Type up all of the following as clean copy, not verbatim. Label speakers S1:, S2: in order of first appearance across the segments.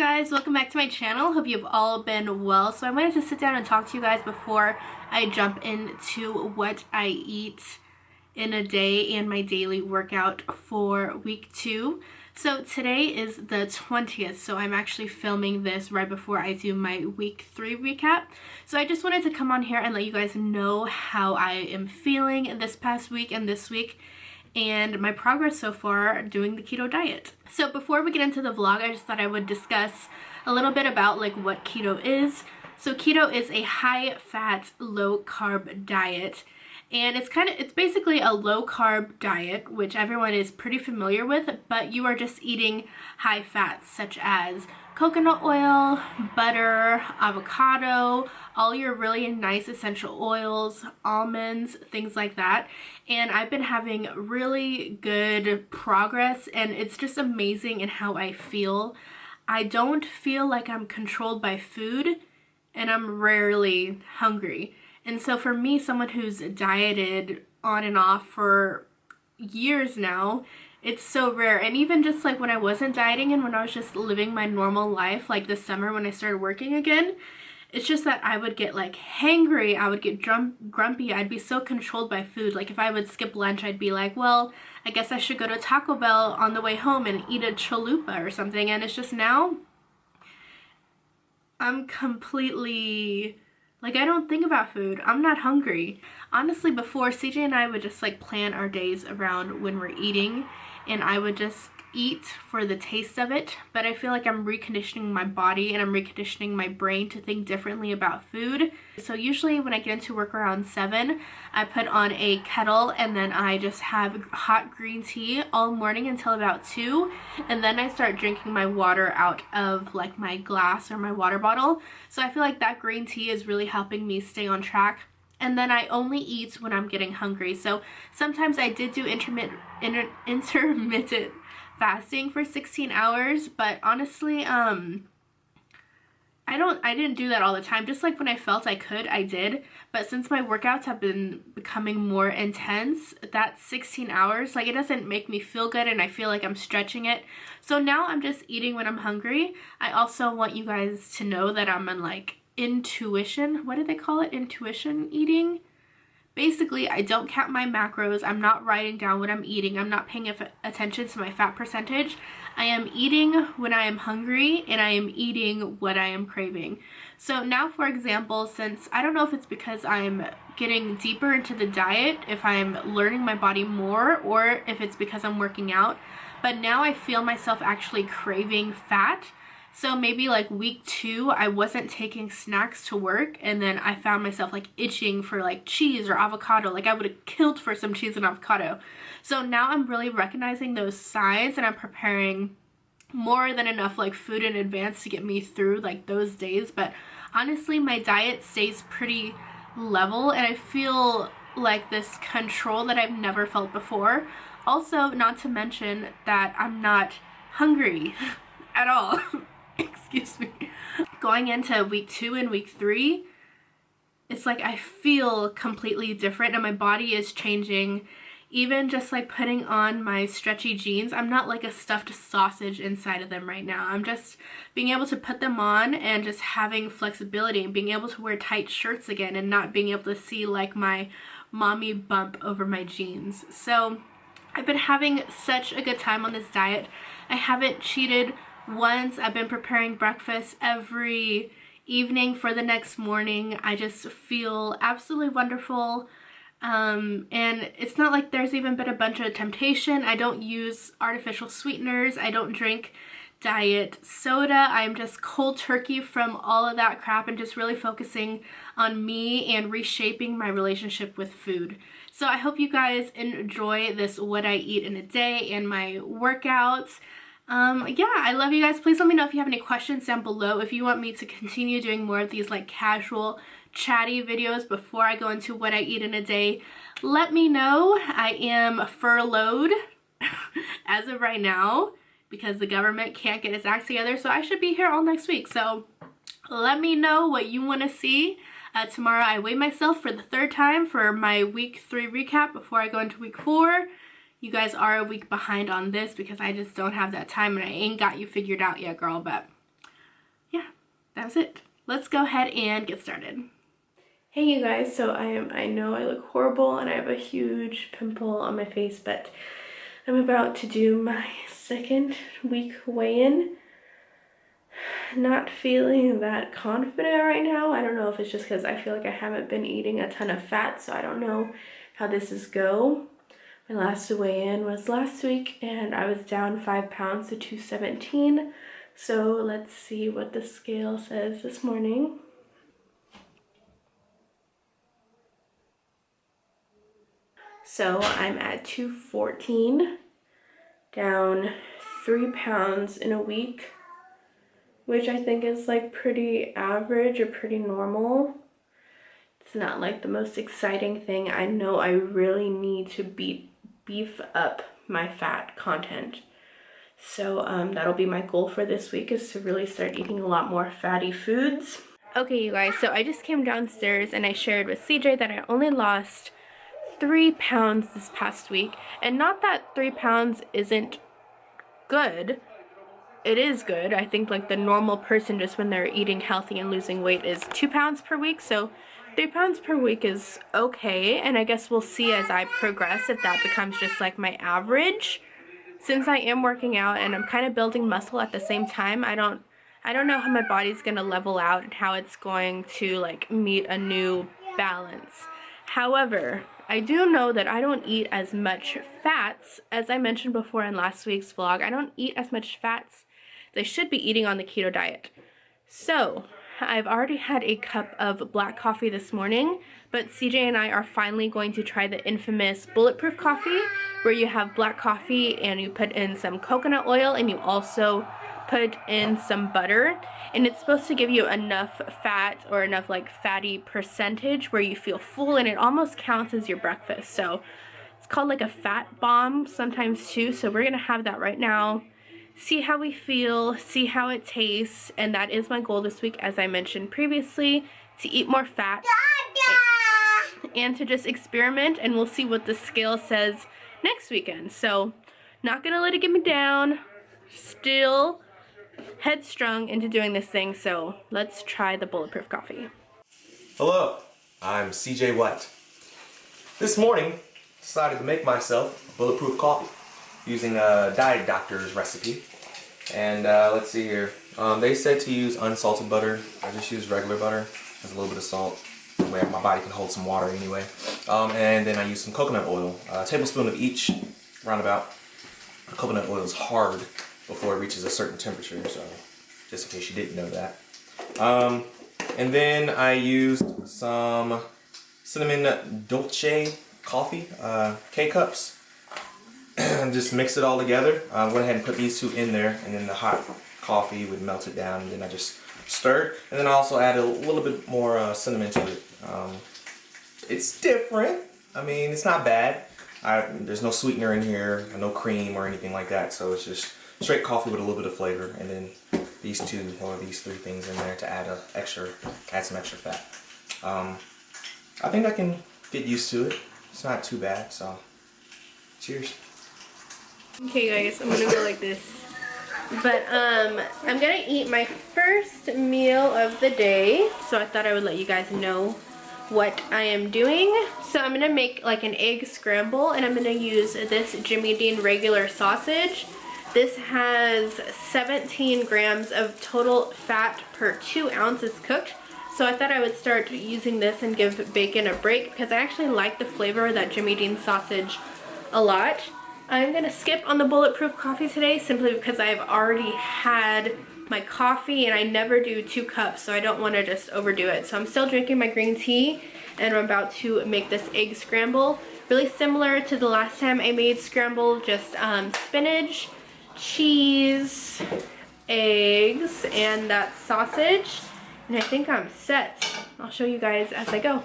S1: guys, welcome back to my channel. Hope you've all been well. So I wanted to sit down and talk to you guys before I jump into what I eat in a day and my daily workout for week 2. So today is the 20th, so I'm actually filming this right before I do my week 3 recap. So I just wanted to come on here and let you guys know how I am feeling this past week and this week, and my progress so far doing the keto diet. So before we get into the vlog, I just thought I would discuss a little bit about like what keto is. So keto is a high fat, low carb diet, and it's basically a low carb diet, which everyone is pretty familiar with, but you are just eating high fats such as coconut oil, butter, avocado, all your really nice essential oils, almonds, things like that. And I've been having really good progress, and it's just amazing in how I feel. I don't feel like I'm controlled by food, and I'm rarely hungry. And so for me, someone who's dieted on and off for years now, it's so rare. And even just like when I wasn't dieting and when I was just living my normal life, like this summer when I started working again, it's just that I would get like hangry, I would get grumpy, I'd be so controlled by food. Like if I would skip lunch, I'd be like, well, I guess I should go to Taco Bell on the way home and eat a chalupa or something. And it's just now, I'm completely, like, I don't think about food. I'm not hungry. Honestly, before, CJ and I would just like plan our days around when we're eating, and I would just eat for the taste of it. But I feel like I'm reconditioning my body and I'm reconditioning my brain to think differently about food. So usually when I get into work around 7, I put on a kettle and then I just have hot green tea all morning until about 2, and then I start drinking my water out of like my glass or my water bottle. So I feel like that green tea is really helping me stay on track. And then I only eat when I'm getting hungry. So sometimes I did do intermittent fasting for 16 hours, but honestly, I didn't do that all the time. Just like when I felt I could, I did. But since my workouts have been becoming more intense, that 16 hours, like, it doesn't make me feel good, and I feel like I'm stretching it. So now I'm just eating when I'm hungry. I also want you guys to know that I'm in like intuition. What do they call it? Intuition eating? Basically, I don't count my macros. I'm not writing down what I'm eating. I'm not paying attention to my fat percentage. I am eating when I am hungry, and I am eating what I am craving. So now, for example, since I don't know if it's because I'm getting deeper into the diet, if I'm learning my body more, or if it's because I'm working out, but now I feel myself actually craving fat. So maybe like week 2, I wasn't taking snacks to work, and then I found myself like itching for like cheese or avocado. Like I would have killed for some cheese and avocado. So now I'm really recognizing those signs, and I'm preparing more than enough like food in advance to get me through like those days. But honestly, my diet stays pretty level, and I feel like this control that I've never felt before. Also, not to mention that I'm not hungry at all. Excuse me. Going into week 2 and week 3, it's like I feel completely different, and my body is changing. Even just like putting on my stretchy jeans, I'm not like a stuffed sausage inside of them right now. I'm just being able to put them on and just having flexibility and being able to wear tight shirts again, and not being able to see like my mommy bump over my jeans. So I've been having such a good time on this diet. I haven't cheated once. I've been preparing breakfast every evening for the next morning. I just feel absolutely wonderful. And it's not like there's even been a bunch of temptation. I don't use artificial sweeteners. I don't drink diet soda. I'm just cold turkey from all of that crap, and just really focusing on me and reshaping my relationship with food. So I hope you guys enjoy this what I eat in a day and my workouts. Yeah, I love you guys. Please let me know if you have any questions down below. If you want me to continue doing more of these like casual, chatty videos before I go into what I eat in a day, let me know. I am furloughed as of right now because the government can't get its act together, so I should be here all next week. So let me know what you want to see. Tomorrow I weigh myself for the 3rd time for my week 3 recap before I go into week 4. You guys are a week behind on this because I just don't have that time, and I ain't got you figured out yet, girl, but that was it. Let's go ahead and get started. Hey you guys, so I know I look horrible and I have a huge pimple on my face, but I'm about to do my second week weigh-in. Not feeling that confident right now. I don't know if it's just because I feel like I haven't been eating a ton of fat, so I don't know how this is go. My last weigh-in was last week and I was down 5 pounds to 217. So let's see what the scale says this morning. So I'm at 214, down 3 pounds in a week, which I think is like pretty average or pretty normal. It's not like the most exciting thing. I know I really need to beef up my fat content. So that'll be my goal for this week, is to really start eating a lot more fatty foods. Okay, you guys, so I just came downstairs and I shared with CJ that I only lost 3 pounds this past week. And not that 3 pounds isn't good. It is good. I think like the normal person, just when they're eating healthy and losing weight, is 2 pounds per week. So 3 pounds per week is okay. And I guess we'll see as I progress if that becomes just like my average. Since I am working out and I'm kind of building muscle at the same time, I don't know how my body's gonna level out and how it's going to like meet a new balance. However, I do know that I don't eat as much fats. As I mentioned before in last week's vlog, I don't eat as much fats as I should be eating on the keto diet. So I've already had a cup of black coffee this morning, but CJ and I are finally going to try the infamous bulletproof coffee, where you have black coffee and you put in some coconut oil and you also put in some butter, and it's supposed to give you enough fat or enough like fatty percentage where you feel full, and it almost counts as your breakfast. So it's called like a fat bomb sometimes too. So we're gonna have that right now, see how we feel, see how it tastes, and that is my goal this week, as I mentioned previously, to eat more fat and to just experiment, and we'll see what the scale says next weekend. So not gonna let it get me down, still headstrong into doing this thing, so let's try the bulletproof coffee.
S2: Hello, I'm CJ White. This morning, decided to make myself a bulletproof coffee using a diet doctor's recipe. And let's see here. They said to use unsalted butter. I just used regular butter. There's a little bit of salt, where my body can hold some water anyway. And then I used some coconut oil, a tablespoon of each, roundabout. The coconut oil is hard before it reaches a certain temperature, so just in case you didn't know that. And then I used some cinnamon dolce coffee, K-cups, and just mix it all together. I went ahead and put these two in there, and then the hot coffee would melt it down, and then I just stirred. And then I also added a little bit more cinnamon to it. It's different. I mean, it's not bad. There's no sweetener in here, no cream or anything like that, so it's just straight coffee with a little bit of flavor, and then these two or these three things in there to add some extra fat. I think I can get used to it. It's not too bad, so cheers.
S1: Okay guys, I'm gonna go like this. But I'm gonna eat my first meal of the day, so I thought I would let you guys know what I am doing. So I'm gonna make like an egg scramble, and I'm gonna use this Jimmy Dean regular sausage. This has 17 grams of total fat per 2 ounces cooked. So I thought I would start using this and give bacon a break, because I actually like the flavor of that Jimmy Dean sausage a lot. I'm gonna skip on the bulletproof coffee today simply because I've already had my coffee and I never do 2 cups, so I don't want to just overdo it. So I'm still drinking my green tea, and I'm about to make this egg scramble. Really similar to the last time I made scramble, just spinach, cheese, eggs, and that sausage. And I think I'm set. I'll show you guys as I go.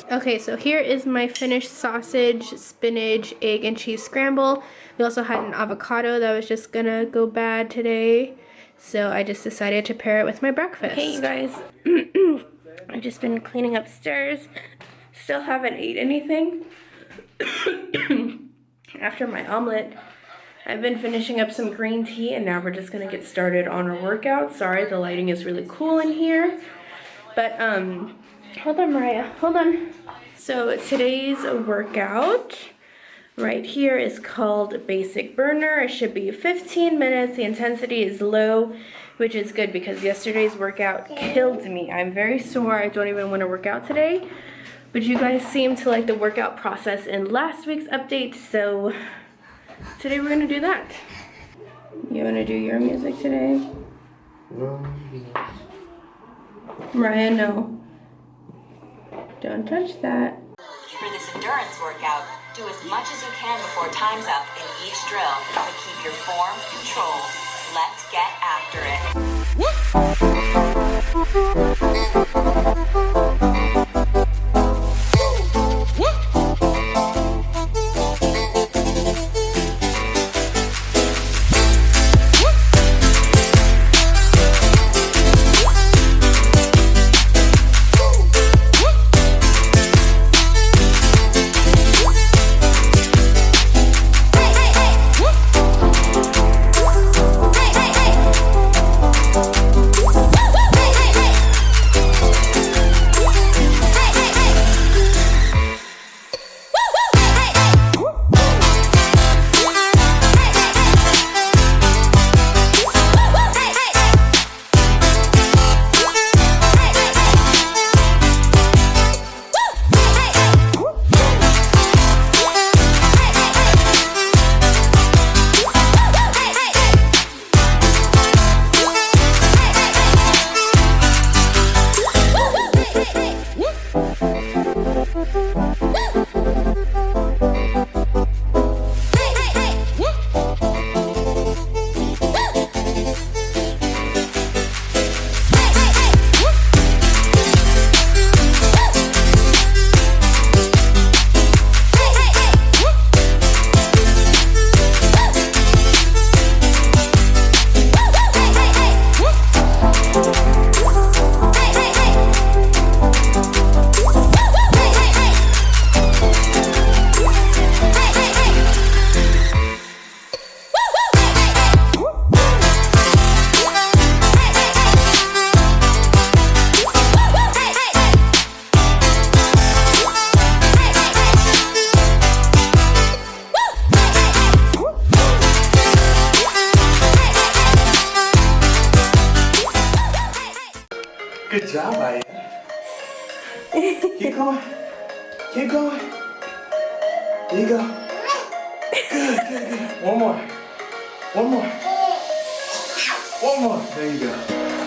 S1: Okay, so here is my finished sausage, spinach, egg, and cheese scramble. We also had an avocado that was just gonna go bad today, so I just decided to pair it with my breakfast. Hey, you guys. I've just been cleaning upstairs. Still haven't ate anything. After my omelet, I've been finishing up some green tea, and now we're just gonna get started on our workout. Sorry, the lighting is really cool in here. But, hold on, Mariah, hold on. So today's workout right here is called Basic Burner. It should be 15 minutes. The intensity is low, which is good because yesterday's workout killed me. I'm very sore. I don't even want to work out today. But you guys seemed to like the workout process in last week's update, so today we're gonna do that. You wanna do your music today?
S2: No.
S1: Mariah, no. Don't touch that.
S3: For this endurance workout, do as much as you can before time's up in each drill, but keep your form controlled. Let's get after it.
S2: Good job, Aya. Keep going. Keep going. There you go. Good, good, good. One more. One more. One more. There you go.